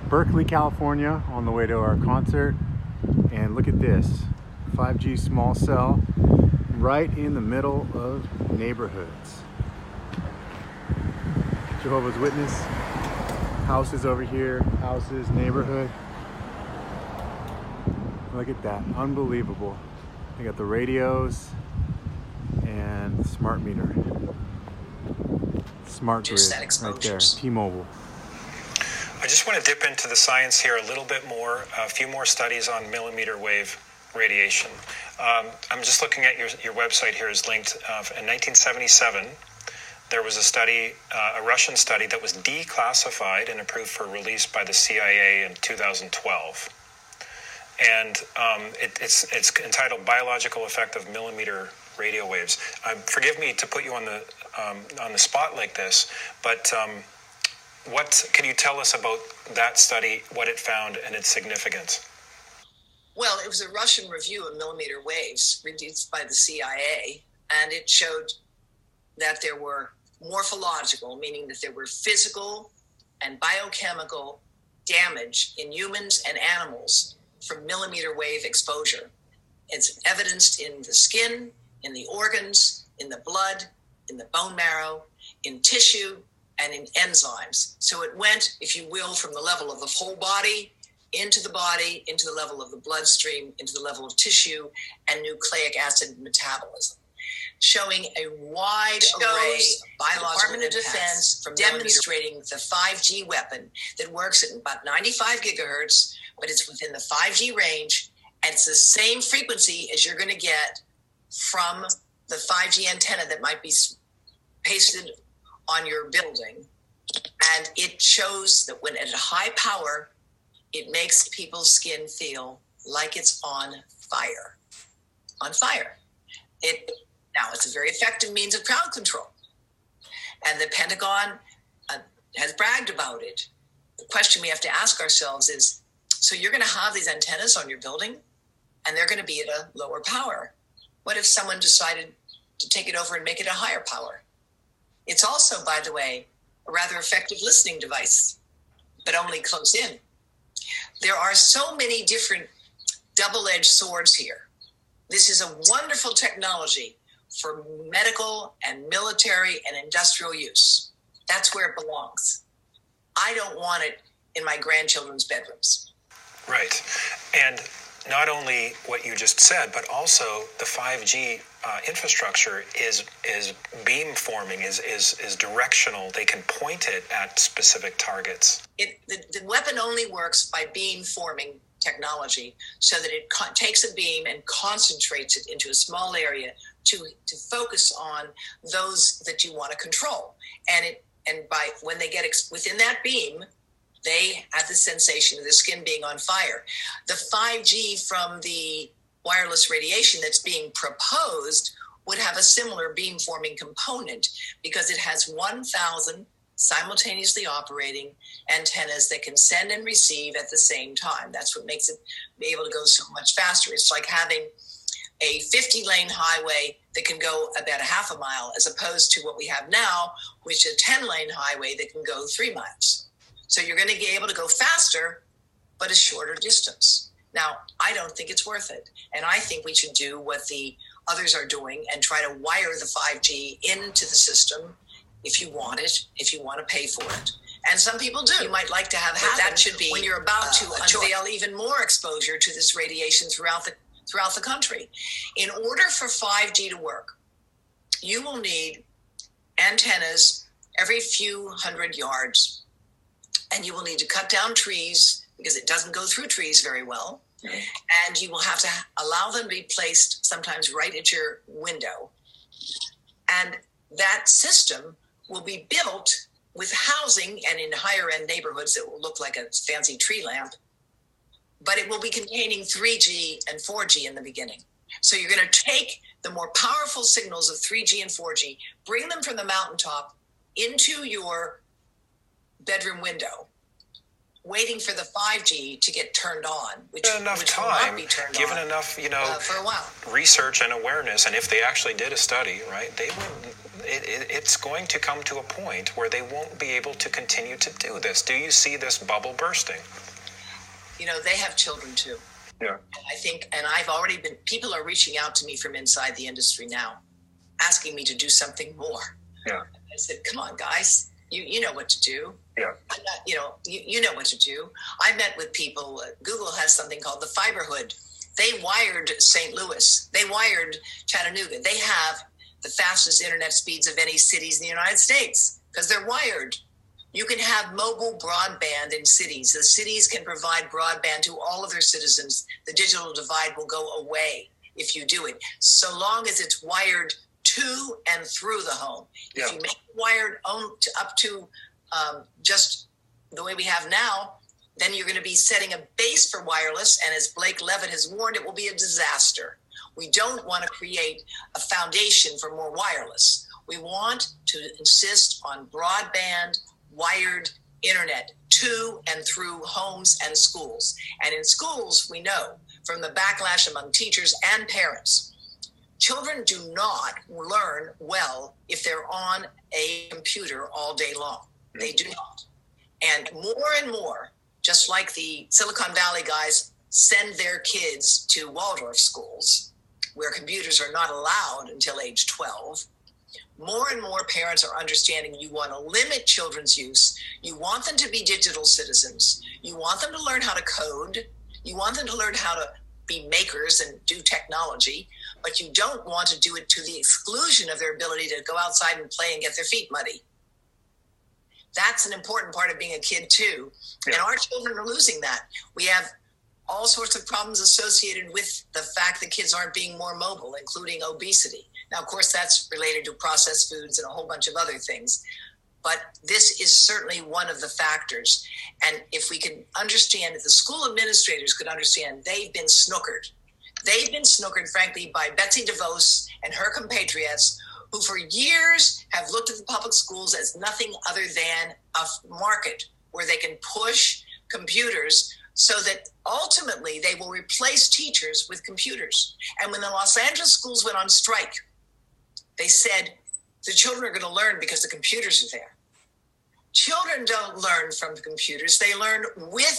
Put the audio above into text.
Berkeley, California, on the way to our concert. And look at this, 5G small cell right in the middle of neighborhoods. Jehovah's Witness, houses over here, houses, neighborhood. Look at that, unbelievable. They got the radios and the smart meter. Smart grid right there, T-Mobile. I just want to dip into the science here a little bit more, a few more studies on millimeter wave radiation. I'm just looking at your website here is linked. In 1977, there was a study, a Russian study that was declassified and approved for release by the CIA in 2012. And it's entitled Biological Effect of Millimeter Radio Waves. Forgive me to put you on the spot like this, but what can you tell us about that study, what it found, and its significance? Well, it was a Russian review of millimeter waves released by the CIA, and it showed that there were morphological, meaning that there were physical and biochemical damage in humans and animals from millimeter wave exposure. It's evidenced in the skin, in the organs, in the blood, in the bone marrow, in tissue, and in enzymes. So it went, if you will, from the level of the whole body, into the level of the bloodstream, into the level of tissue and nucleic acid metabolism, showing a wide array of biological Department of Defense from demonstrating the 5G weapon that works at about 95 gigahertz, but it's within the 5G range, and it's the same frequency as you're going to get from the 5G antenna that might be pasted on your building. And it shows that when at a high power, it makes people's skin feel like it's on fire. On fire. Now, it's a very effective means of crowd control. And the Pentagon has bragged about it. The question we have to ask ourselves is, so you're going to have these antennas on your building, and they're going to be at a lower power. What if someone decided to take it over and make it a higher power? It's also, by the way, a rather effective listening device, but only close in. There are so many different double-edged swords here. This is a wonderful technology for medical and military and industrial use. That's where it belongs. I don't want it in my grandchildren's bedrooms. Right. And not only what you just said, but also the 5G infrastructure is beam forming, is directional. They can point it at specific targets. The weapon only works by beam forming technology, so that it takes a beam and concentrates it into a small area to focus on those that you want to control. And by when they get within that beam, they have the sensation of the skin being on fire. The 5G from the wireless radiation that's being proposed would have a similar beam-forming component because it has 1,000 simultaneously operating antennas that can send and receive at the same time. That's what makes it be able to go so much faster. It's like having a 50-lane highway that can go about a half a mile, as opposed to what we have now, which is a 10-lane highway that can go 3 miles. So you're going to be able to go faster, but a shorter distance. Now, I don't think it's worth it. And I think we should do what the others are doing and try to wire the 5G into the system if you want it, if you want to pay for it. And some people do. You might like to have happen. That should be when you're about to unveil even more exposure to this radiation throughout the country. In order for 5G to work, you will need antennas every few hundred yards. And you will need to cut down trees because it doesn't go through trees very well. Mm-hmm. And you will have to allow them to be placed sometimes right at your window. And that system will be built with housing, and in higher end neighborhoods, it will look like a fancy tree lamp. But it will be containing 3G and 4G in the beginning. So you're going to take the more powerful signals of 3G and 4G, bring them from the mountaintop into your bedroom window, waiting for the 5G to get turned on, which will not be turned given on enough, for a while. Research and awareness, and if they actually did a study, right, they would it's going to come to a point where they won't be able to continue to do this. Do you see this bubble bursting? They have children too. Yeah. I think, and I've already been, people are reaching out to me from inside the industry now, asking me to do something more. Yeah. I said, come on, guys, you know what to do. Yeah. I'm not, you know what to do. I met with people. Google has something called the Fiberhood. They wired St. Louis. They wired Chattanooga. They have the fastest internet speeds of any cities in the United States because they're wired. You can have mobile broadband in cities. The cities can provide broadband to all of their citizens. The digital divide will go away if you do it, so long as it's wired to and through the home. Yeah. If you make it wired up to just the way we have now, then you're going to be setting a base for wireless. And as Blake Levitt has warned, it will be a disaster. We don't want to create a foundation for more wireless. We want to insist on broadband, wired internet to and through homes and schools. And in schools, we know from the backlash among teachers and parents, children do not learn well if they're on a computer all day long. They do not. And more, just like the Silicon Valley guys send their kids to Waldorf schools, where computers are not allowed until age 12, more and more parents are understanding you want to limit children's use. You want them to be digital citizens. You want them to learn how to code. You want them to learn how to be makers and do technology, but you don't want to do it to the exclusion of their ability to go outside and play and get their feet muddy. That's an important part of being a kid too. Yeah. And our children are losing that. We have all sorts of problems associated with the fact that kids aren't being more mobile, including obesity. Now, of course, that's related to processed foods and a whole bunch of other things. But this is certainly one of the factors. And if we can understand, if the school administrators could understand, they've been snookered. They've been snookered, frankly, by Betsy DeVos and her compatriots, who for years have looked at the public schools as nothing other than a market where they can push computers so that ultimately they will replace teachers with computers. And when the Los Angeles schools went on strike, they said the children are going to learn because the computers are there. Children don't learn from the computers. They learn with